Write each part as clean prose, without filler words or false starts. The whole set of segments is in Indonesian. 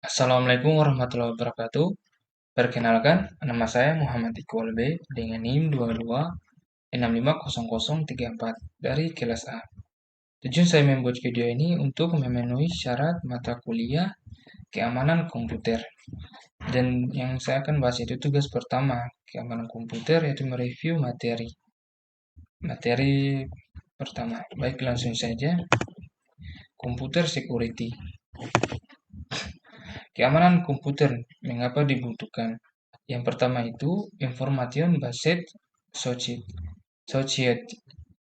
Assalamualaikum warahmatullahi wabarakatuh. Perkenalkan, nama saya Muhammad Iqbal B dengan NIM 22650034 dari kelas A. Tujuan saya membuat video ini untuk memenuhi syarat mata kuliah keamanan komputer. Dan yang saya akan bahas itu tugas pertama, keamanan komputer, yaitu mereview materi. Materi pertama, baik langsung saja. Komputer security. Keamanan komputer, mengapa dibutuhkan? Yang pertama itu, information based society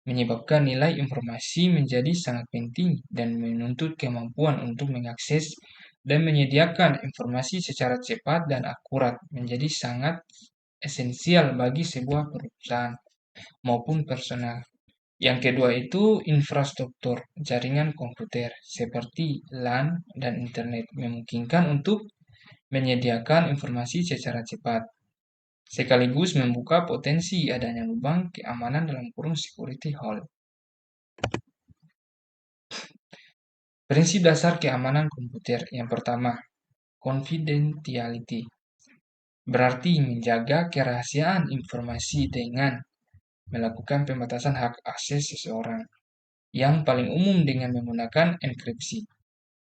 menyebabkan nilai informasi menjadi sangat penting dan menuntut kemampuan untuk mengakses dan menyediakan informasi secara cepat dan akurat menjadi sangat esensial bagi sebuah perusahaan maupun personal. Yang kedua itu infrastruktur jaringan komputer seperti LAN dan internet memungkinkan untuk menyediakan informasi secara cepat, sekaligus membuka potensi adanya lubang keamanan dalam kurung security hole. Prinsip dasar keamanan komputer yang pertama, confidentiality, berarti menjaga kerahasiaan informasi dengan melakukan pembatasan hak akses seseorang, yang paling umum dengan menggunakan enkripsi.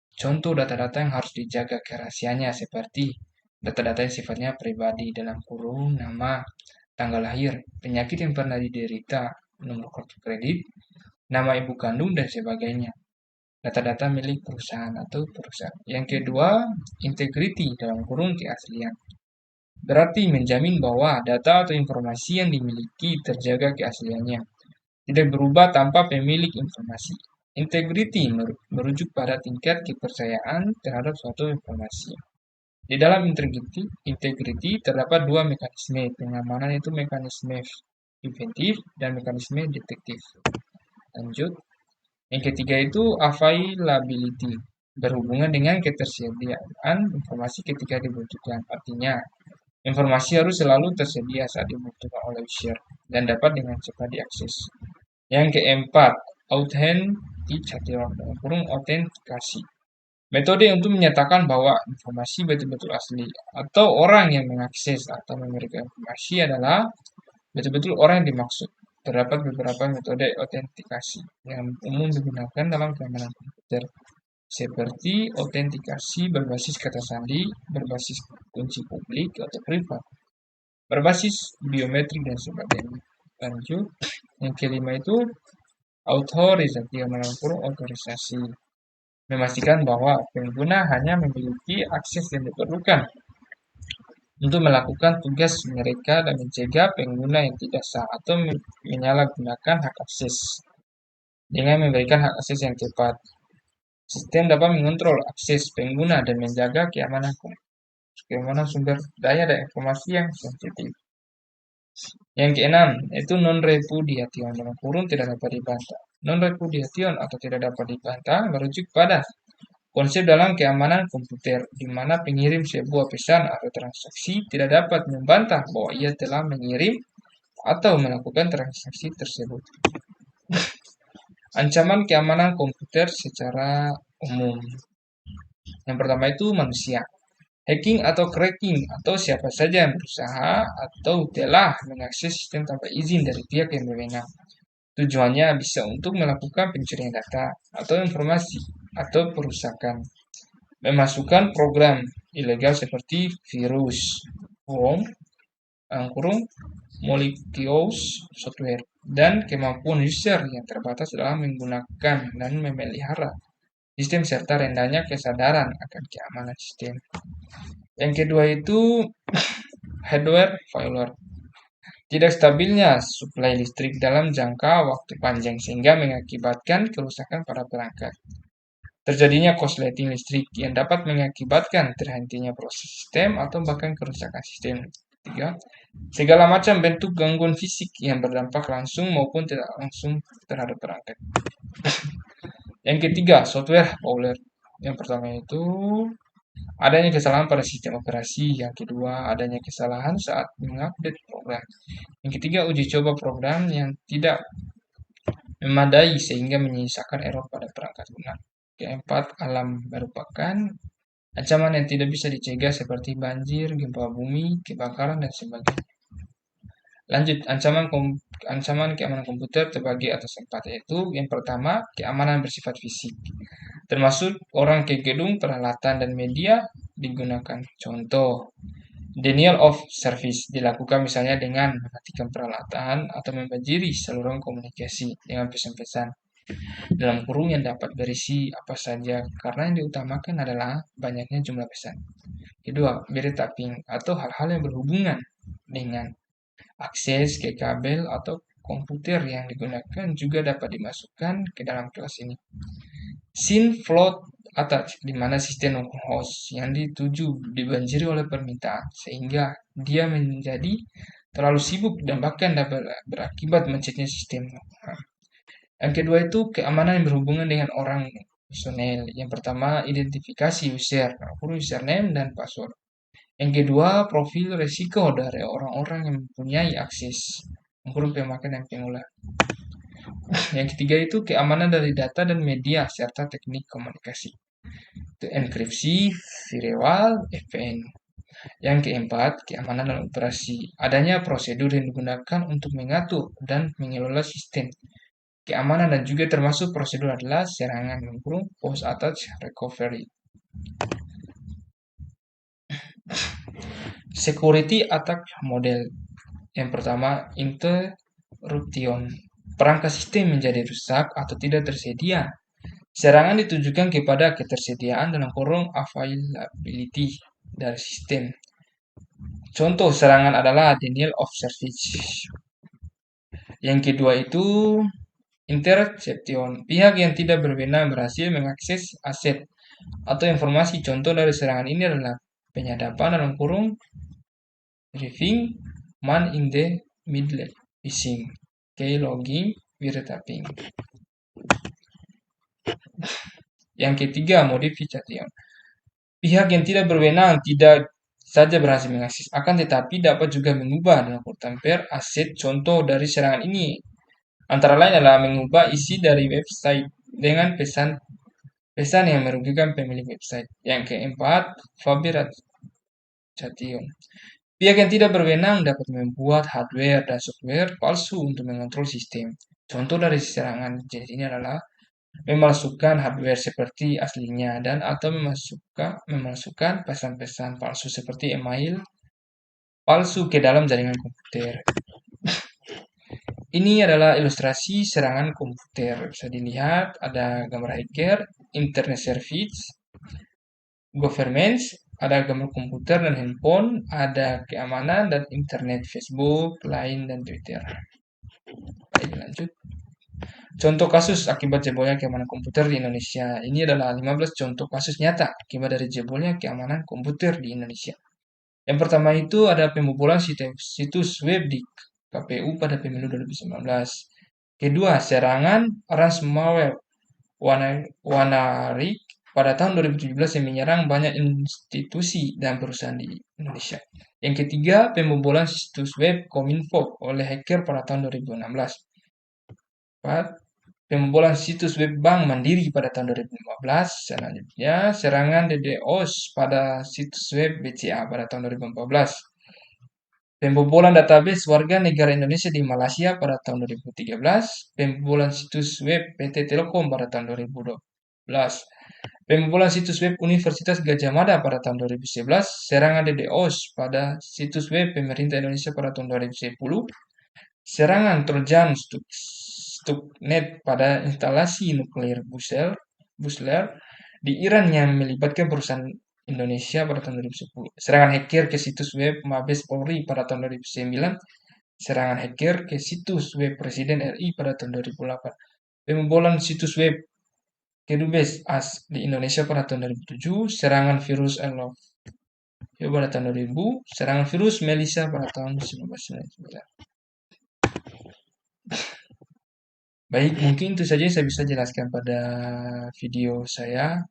Contoh data-data yang harus dijaga kerahasiaannya seperti data-data yang sifatnya pribadi dalam kurung nama, tanggal lahir, penyakit yang pernah diderita, nomor kartu kredit, nama ibu kandung, dan sebagainya. Data-data milik perusahaan atau perusahaan. Yang kedua, integrity dalam kurung keaslian. Berarti menjamin bahwa data atau informasi yang dimiliki terjaga keasliannya, tidak berubah tanpa pemilik informasi. Integrity merujuk pada tingkat kepercayaan terhadap suatu informasi. Di dalam integrity terdapat dua mekanisme pengamanan, yaitu mekanisme preventif dan mekanisme detektif. Lanjut. Yang ketiga itu availability, berhubungan dengan ketersediaan informasi ketika dibutuhkan. Artinya, informasi harus selalu tersedia saat dibutuhkan oleh user dan dapat dengan cepat diakses. Yang keempat, autentikasi. Metode untuk menyatakan bahwa informasi betul-betul asli atau orang yang mengakses atau memberikan informasi adalah betul-betul orang yang dimaksud. Terdapat beberapa metode autentikasi yang umum digunakan dalam keamanan komputer, seperti autentikasi berbasis kata sandi, berbasis kunci publik atau privat, berbasis biometrik, dan sebagainya. Lanjut, yang kelima itu otorisasi, memastikan bahwa pengguna hanya memiliki akses yang diperlukan untuk melakukan tugas mereka dan mencegah pengguna yang tidak sah atau menyalahgunakan hak akses dengan memberikan hak akses yang tepat. Sistem dapat mengontrol akses pengguna dan menjaga keamanan sumber daya dan informasi yang sensitif. Yang keenam, itu non-repudiation, dalam kurung tidak dapat dibantah. Non-repudiation atau tidak dapat dibantah merujuk pada konsep dalam keamanan komputer, di mana pengirim sebuah pesan atau transaksi tidak dapat membantah bahwa ia telah mengirim atau melakukan transaksi tersebut. Ancaman keamanan komputer secara umum. Yang pertama itu manusia. Hacking atau cracking atau siapa saja yang berusaha atau telah mengakses sistem tanpa izin dari pihak yang berwenang. Tujuannya bisa untuk melakukan pencurian data atau informasi atau perusakan, memasukkan program ilegal seperti virus, worm, kurung, malicious software, dan kemampuan user yang terbatas dalam menggunakan dan memelihara sistem serta rendahnya kesadaran akan keamanan sistem. Yang kedua itu hardware failure. Tidak stabilnya suplai listrik dalam jangka waktu panjang sehingga mengakibatkan kerusakan pada perangkat. Terjadinya korsleting listrik yang dapat mengakibatkan terhentinya proses sistem atau bahkan kerusakan sistem. Ketiga, segala macam bentuk gangguan fisik yang berdampak langsung maupun tidak langsung terhadap perangkat. Yang ketiga, software failure. Yang pertama itu adanya kesalahan pada sistem operasi. Yang kedua, adanya kesalahan saat mengupdate program. Yang ketiga, uji coba program yang tidak memadai sehingga menyisakan error pada perangkat guna. Keempat, alam merupakan Ancaman yang tidak bisa dicegah seperti banjir, gempa bumi, kebakaran, dan sebagainya. Lanjut, ancaman keamanan komputer terbagi atas 4, yaitu yang pertama, keamanan bersifat fisik, termasuk orang ke gedung, peralatan, dan media digunakan. Contoh, denial of service dilakukan misalnya dengan mematikan peralatan atau membanjiri saluran komunikasi dengan pesan-pesan dalam kurung yang dapat berisi apa saja karena yang diutamakan adalah banyaknya jumlah pesan. Kedua, wiretapping atau hal-hal yang berhubungan dengan akses ke kabel atau komputer yang digunakan juga dapat dimasukkan ke dalam kelas ini. Scene float attach, di mana sistem host yang dituju dibanjiri oleh permintaan, sehingga dia menjadi terlalu sibuk dan bahkan dapat berakibat macetnya sistem. Yang kedua itu keamanan yang berhubungan dengan orang personel. Yang pertama, identifikasi user, username dan password. Yang kedua, profil resiko dari orang-orang yang mempunyai akses, pemakaian dan pengulang. Yang ketiga itu keamanan dari data dan media serta teknik komunikasi. Itu enkripsi, firewall, VPN. Yang keempat, keamanan dalam operasi. Adanya prosedur yang digunakan untuk mengatur dan mengelola sistem. Keamanan dan juga termasuk prosedur adalah serangan post attack recovery. Security attack model. Yang pertama, interruption. Perangkat sistem menjadi rusak atau tidak tersedia. Serangan ditujukan kepada ketersediaan dalam kurung availability dari sistem. Contoh serangan adalah denial of service. Yang kedua itu interception. Pihak yang tidak berwenang berhasil mengakses aset atau informasi. Contoh dari serangan ini adalah penyadapan dalam kurung briefing, man in the middle, phishing, keylogging, wiretapping. Yang ketiga, modification. Pihak yang tidak berwenang tidak saja berhasil mengakses, akan tetapi dapat juga mengubah dalam tamper aset. Contoh dari serangan ini antara lain adalah mengubah isi dari website dengan pesan yang merugikan pemilik website. Yang keempat, fabrication. Pihak yang tidak berwenang dapat membuat hardware dan software palsu untuk mengontrol sistem. Contoh dari serangan jenis ini adalah memalsukan hardware seperti aslinya dan atau memasukkan pesan-pesan palsu seperti email palsu ke dalam jaringan komputer. Ini adalah ilustrasi serangan komputer. Bisa dilihat ada gambar hacker, internet service, government, ada gambar komputer dan handphone, ada keamanan dan internet, Facebook, Line, dan Twitter. Baik, lanjut. Contoh kasus akibat jebolnya keamanan komputer di Indonesia. Ini adalah 15 contoh kasus nyata akibat dari jebolnya keamanan komputer di Indonesia. Yang pertama itu ada pembobolan situs web di KPU pada pemilu 2019. Kedua, serangan ransomware WannaRig pada tahun 2017 yang menyerang banyak institusi dan perusahaan di Indonesia. Yang ketiga, pembobolan situs web Kominfo oleh hacker pada tahun 2016. 4. Pembobolan situs web Bank Mandiri pada tahun 2015. Selanjutnya, serangan DDoS pada situs web BCA pada tahun 2014. Pembobolan database warga negara Indonesia di Malaysia pada tahun 2013. Pembobolan situs web PT Telkom pada tahun 2012. Pembobolan situs web Universitas Gadjah Mada pada tahun 2011. Serangan DDoS pada situs web pemerintah Indonesia pada tahun 2010. Serangan Trojan Stuxnet pada instalasi nuklir Bushehr di Iran yang melibatkan perusahaan Indonesia pada tahun 2010. Serangan hacker ke situs web Mabes Polri pada tahun 2009. Serangan hacker ke situs web Presiden RI pada tahun 2008. Pembobolan situs web Kedubes AS di Indonesia pada tahun 2007. Serangan virus Love pada tahun 2000. Serangan virus Melissa pada tahun 1999. Baik, mungkin itu saja yang saya bisa jelaskan pada video saya.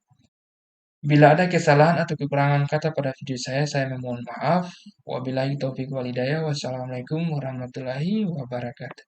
Bila ada kesalahan atau kekurangan kata pada video saya memohon maaf. Wabillahi taufiq walhidayah. Wassalamualaikum warahmatullahi wabarakatuh.